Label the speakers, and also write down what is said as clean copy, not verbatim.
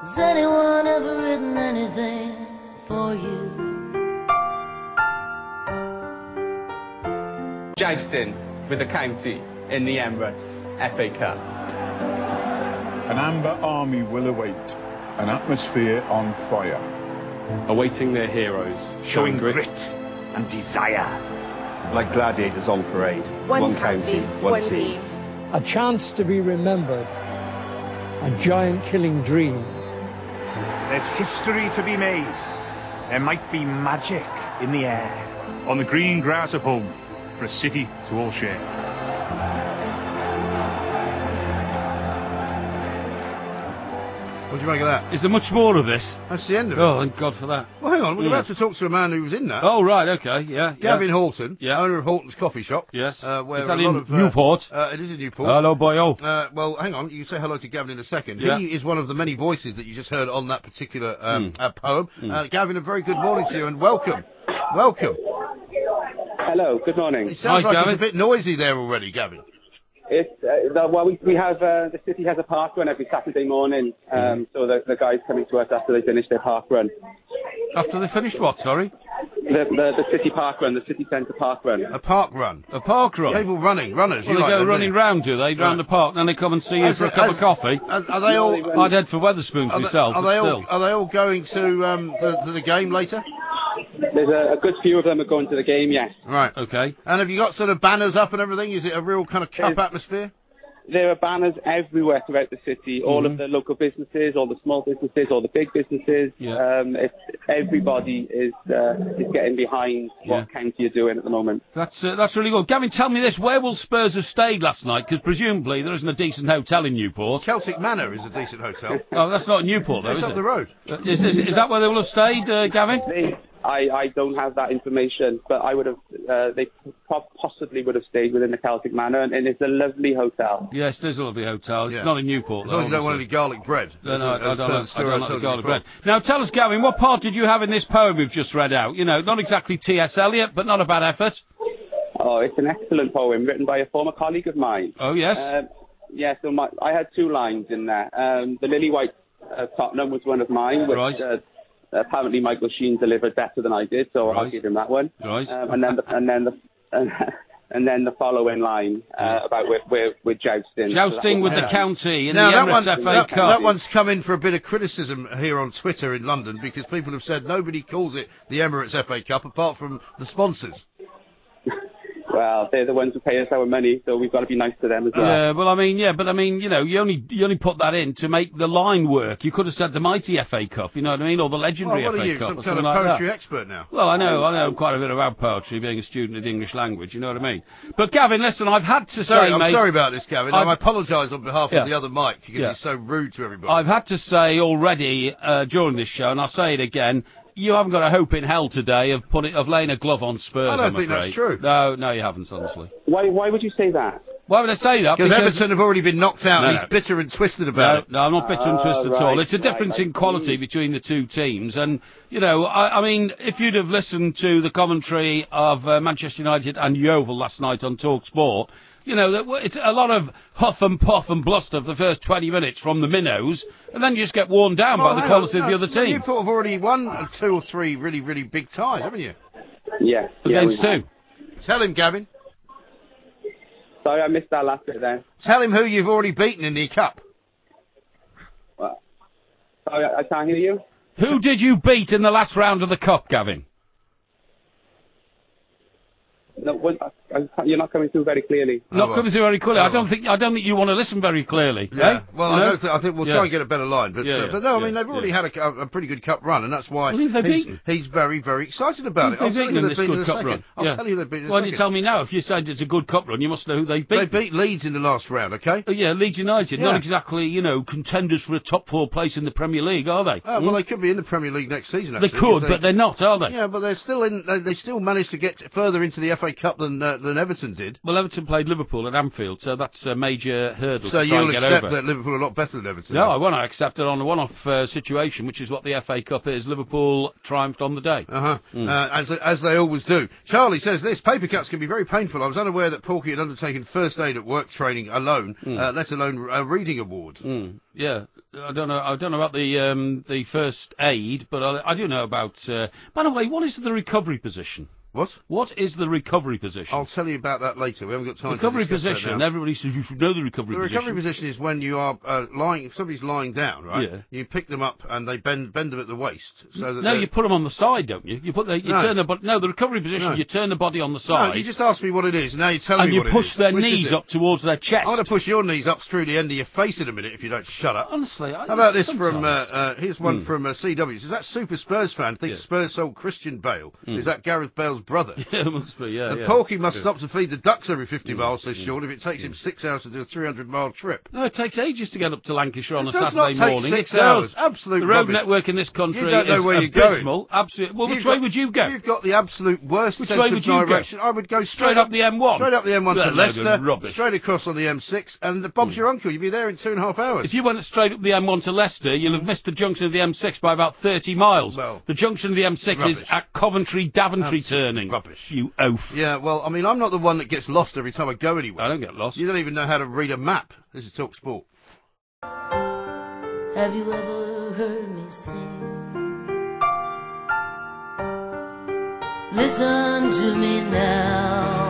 Speaker 1: Has anyone ever written anything for you?
Speaker 2: Jousting with the county in the Emirates FA Cup.
Speaker 3: An amber army will await, an atmosphere on fire.
Speaker 4: Awaiting their heroes, showing grit
Speaker 5: and desire.
Speaker 6: Like gladiators on parade. One county, one team.
Speaker 7: A chance to be remembered. A giant killing dream.
Speaker 5: There's history to be made. There might be magic in the air.
Speaker 8: On the green grass of home, for a city to all share.
Speaker 9: What do you make of that?
Speaker 4: Is there much more of this?
Speaker 9: That's the end of it.
Speaker 4: Oh, thank God for that.
Speaker 9: Well, hang on. We're about to talk to a man who was in that.
Speaker 4: Oh, right, okay, yeah.
Speaker 9: Gavin Horton,
Speaker 4: Yeah.
Speaker 9: owner of Horton's Coffee Shop.
Speaker 4: Yes.
Speaker 9: Where
Speaker 4: Is that
Speaker 9: a lot
Speaker 4: in
Speaker 9: of,
Speaker 4: Newport?
Speaker 9: It is in Newport.
Speaker 4: Hello, boyo.
Speaker 9: Well, hang on. You can say hello to Gavin in a second.
Speaker 4: Yeah.
Speaker 9: He is one of the many voices that you just heard on that particular poem. Gavin, a very good morning to you and welcome. Welcome.
Speaker 10: Hello, good morning.
Speaker 9: It sounds
Speaker 4: Hi,
Speaker 9: like
Speaker 4: Gavin.
Speaker 9: it's a bit noisy there already, Gavin.
Speaker 10: It's we have the city has a park run every Saturday morning, so the guys coming to us after they finish their park run.
Speaker 4: After they finished what, sorry?
Speaker 10: The city park run, the city centre park run.
Speaker 9: A park run.
Speaker 4: A park run?
Speaker 9: People runners.
Speaker 4: Well,
Speaker 9: you
Speaker 4: they
Speaker 9: like
Speaker 4: go
Speaker 9: them,
Speaker 4: running
Speaker 9: don't you?
Speaker 4: round, do they? Round the park, and then they come and see you for a cup of coffee.
Speaker 9: Are they all?
Speaker 4: I'd head for Wetherspoons myself,
Speaker 9: Are
Speaker 4: but
Speaker 9: they
Speaker 4: still.
Speaker 9: all? Are they all going to the game later?
Speaker 10: There's a good few of them are going to the game, yes.
Speaker 9: Right.
Speaker 4: Okay.
Speaker 9: And have you got sort of banners up and everything? Is it a real kind of cup atmosphere?
Speaker 10: There are banners everywhere throughout the city, all of the local businesses, all the small businesses, all the big businesses.
Speaker 4: Yeah.
Speaker 10: Everybody is getting behind what county are doing at the moment.
Speaker 4: That's really good. Gavin, tell me this, where will Spurs have stayed last night? Because presumably there isn't a decent hotel in Newport.
Speaker 9: Celtic Manor is a decent hotel.
Speaker 4: Oh, that's not in Newport, though,
Speaker 9: It's
Speaker 4: is
Speaker 9: up
Speaker 4: it?
Speaker 9: the road.
Speaker 4: Is that where they will have stayed, Gavin?
Speaker 10: I don't have that information, but I would have. They possibly would have stayed within the Celtic Manor, and it's a lovely hotel.
Speaker 4: Yes, it is a lovely hotel. It's
Speaker 9: Yeah.
Speaker 4: not in Newport,
Speaker 9: As
Speaker 4: though.
Speaker 9: long as you don't want any garlic bread.
Speaker 4: No, I don't like the garlic
Speaker 9: before.
Speaker 4: bread. Now, tell us, Gavin, what part did you have in this poem we've just read out? You know, not exactly T.S. Eliot, but not a bad effort.
Speaker 10: Oh, it's an excellent poem written by a former colleague of mine.
Speaker 4: Oh, yes?
Speaker 10: So I had two lines in there. The Lily White Tottenham was one of mine, which
Speaker 4: Right.
Speaker 10: Apparently Michael Sheen delivered better than I did, so I'll
Speaker 4: Right.
Speaker 10: give him that one.
Speaker 4: Right.
Speaker 10: And then the following line about we're jousting.
Speaker 4: Jousting
Speaker 10: So
Speaker 4: with
Speaker 10: that
Speaker 4: the
Speaker 10: was-
Speaker 4: county in
Speaker 9: Now,
Speaker 4: the
Speaker 9: that,
Speaker 4: Emirates FA
Speaker 9: that
Speaker 4: Cup.
Speaker 9: one's come in for a bit of criticism here on Twitter in London because people have said nobody calls it the Emirates FA Cup apart from the sponsors.
Speaker 10: Well, they're the ones who pay us our money, so we've got to be nice to them as well.
Speaker 4: Yeah, well, I mean, you know, you only put that in to make the line work. You could have said the mighty FA Cup, you know what I mean, or the legendary
Speaker 9: Well, what
Speaker 4: FA
Speaker 9: are you,
Speaker 4: Cup,
Speaker 9: some
Speaker 4: or
Speaker 9: kind
Speaker 4: something
Speaker 9: of
Speaker 4: like
Speaker 9: poetry
Speaker 4: that.
Speaker 9: expert now?
Speaker 4: Well, I know quite a bit about poetry, being a student of the English language. You know what I mean. But Gavin, listen, I've had to say,
Speaker 9: I'm
Speaker 4: mate,
Speaker 9: sorry about this, Gavin. I apologise on behalf
Speaker 4: Yeah.
Speaker 9: of the other Mike because
Speaker 4: Yeah.
Speaker 9: he's so rude to everybody.
Speaker 4: I've had to say already during this show, and I'll say it again. You haven't got a hope in hell today of laying a glove on Spurs.
Speaker 9: I don't
Speaker 4: I'm
Speaker 9: think that's
Speaker 4: afraid.
Speaker 9: true.
Speaker 4: No, you haven't, honestly.
Speaker 10: Why would you say that?
Speaker 4: Why would I say that?
Speaker 9: Because Everton have already been knocked out
Speaker 4: No,
Speaker 9: and he's
Speaker 4: no.
Speaker 9: bitter and twisted about it.
Speaker 4: No, I'm not bitter and twisted at all.
Speaker 10: right,
Speaker 4: It's a difference
Speaker 10: right,
Speaker 4: in quality between the two teams. And, you know, I mean, if you'd have listened to the commentary of Manchester United and Yeovil last night on talkSPORT, you know, it's a lot of huff and puff and bluster for the first 20 minutes from the minnows, and then you just get worn down by the quality of the other team.
Speaker 9: Newport have already won 2 or 3 really, really big ties, haven't you?
Speaker 10: Yeah.
Speaker 4: Against
Speaker 10: we
Speaker 4: two.
Speaker 10: have.
Speaker 9: Tell him, Gavin.
Speaker 10: Sorry, I missed that last bit there.
Speaker 9: Tell him who you've already beaten in the Cup.
Speaker 10: Well, sorry, I can't hear you.
Speaker 4: Who did you beat in the last round of the Cup, Gavin?
Speaker 10: No, you're not coming through very clearly.
Speaker 4: Not coming through very clearly. I don't think you want to listen very clearly.
Speaker 9: Yeah.
Speaker 4: Eh?
Speaker 9: Well,
Speaker 4: You know?
Speaker 9: I think we'll try and get a better line. But, but no, I mean, they've already had a pretty good Cup run, and that's why
Speaker 4: Well, who've they beaten?
Speaker 9: he's very, very excited about it.
Speaker 4: Who've
Speaker 9: I'll
Speaker 4: they
Speaker 9: tell you
Speaker 4: beaten
Speaker 9: who
Speaker 4: in
Speaker 9: they've
Speaker 4: this
Speaker 9: beaten in
Speaker 4: good
Speaker 9: a
Speaker 4: Cup
Speaker 9: second.
Speaker 4: run?
Speaker 9: I'll tell you who they've beaten in a
Speaker 4: Why
Speaker 9: second.
Speaker 4: don't you tell me now? If you said it's a good Cup run, you must know who they've beaten.
Speaker 9: They beat Leeds in the last round, okay?
Speaker 4: Oh, yeah, Leeds United.
Speaker 9: Yeah.
Speaker 4: Not exactly, you know, contenders for a top 4 place in the Premier League, are they?
Speaker 9: Well, they could be in the Premier League next season,
Speaker 4: They
Speaker 9: actually.
Speaker 4: could, but they're not, are they?
Speaker 9: Yeah, but they're still in. They still managed to get further into the FA Cup than than Everton did.
Speaker 4: Well, Everton played Liverpool at Anfield, so that's a major hurdle
Speaker 9: So
Speaker 4: to try
Speaker 9: you'll
Speaker 4: and get
Speaker 9: accept
Speaker 4: over.
Speaker 9: that Liverpool are a lot better than Everton?
Speaker 4: No, I won't accept it on a one-off situation, which is what the FA Cup is. Liverpool triumphed on the day.
Speaker 9: As they always do. Charlie says this: paper cuts can be very painful. I was unaware that Porky had undertaken first aid at work training alone, let alone a reading award.
Speaker 4: Yeah, I don't know about the first aid, but I do know about. By the way, what is the recovery position? What is the recovery position?
Speaker 9: I'll tell you about that later. We haven't got time
Speaker 4: recovery
Speaker 9: to discuss
Speaker 4: position.
Speaker 9: that now.
Speaker 4: Everybody says you should know the recovery position.
Speaker 9: The recovery position is when you are lying. If somebody's lying down, right?
Speaker 4: Yeah.
Speaker 9: You pick them up and they bend them at the waist. So that
Speaker 4: no, you put them on the side, don't you? Turn the the recovery position.
Speaker 9: No.
Speaker 4: You turn the body on the side.
Speaker 9: No, you just asked me what it is, and now you're telling me what it is.
Speaker 4: And you push their knees up towards their chest.
Speaker 9: I'm going to push your knees up through the end of your face in a minute if you don't shut up.
Speaker 4: Honestly,
Speaker 9: how about this from? Here's one from CW. It says that super Spurs fan thinks Spurs sold Christian Bale. Is that Gareth Bale's brother?
Speaker 4: Yeah, it must be. Yeah.
Speaker 9: And Porky must stop to feed the ducks every 50 miles, says Sean, if it takes him 6 hours to do a 300-mile trip.
Speaker 4: No, it takes ages to get up to Lancashire on a
Speaker 9: Saturday
Speaker 4: morning.
Speaker 9: It does not take 6 hours. Absolute
Speaker 4: The road
Speaker 9: rubbish.
Speaker 4: network in this country
Speaker 9: You don't know
Speaker 4: is
Speaker 9: where you're
Speaker 4: abysmal.
Speaker 9: going.
Speaker 4: Absolutely. Well, which way would you go?
Speaker 9: You've got the absolute worst
Speaker 4: Which
Speaker 9: sense
Speaker 4: way
Speaker 9: of
Speaker 4: would you
Speaker 9: direction.
Speaker 4: go?
Speaker 9: I would go
Speaker 4: Straight up the M1.
Speaker 9: Straight up the M1 to Leicester.
Speaker 4: Rubbish.
Speaker 9: Straight across on the M6, and Bob's your uncle. You'd be there in 2.5 hours.
Speaker 4: If you went straight up the M1 to Leicester, you'll have missed the junction of the M6 by about 30 miles.
Speaker 9: Well,
Speaker 4: the junction of the M6 is at Coventry-Daventry turning.
Speaker 9: Rubbish.
Speaker 4: You oaf.
Speaker 9: Yeah, well, I mean, I'm not the one that gets lost every time I go anywhere.
Speaker 4: I don't get lost.
Speaker 9: You don't even know how to read a map. This is talkSPORT.
Speaker 1: Have you ever heard me sing? Listen to me now.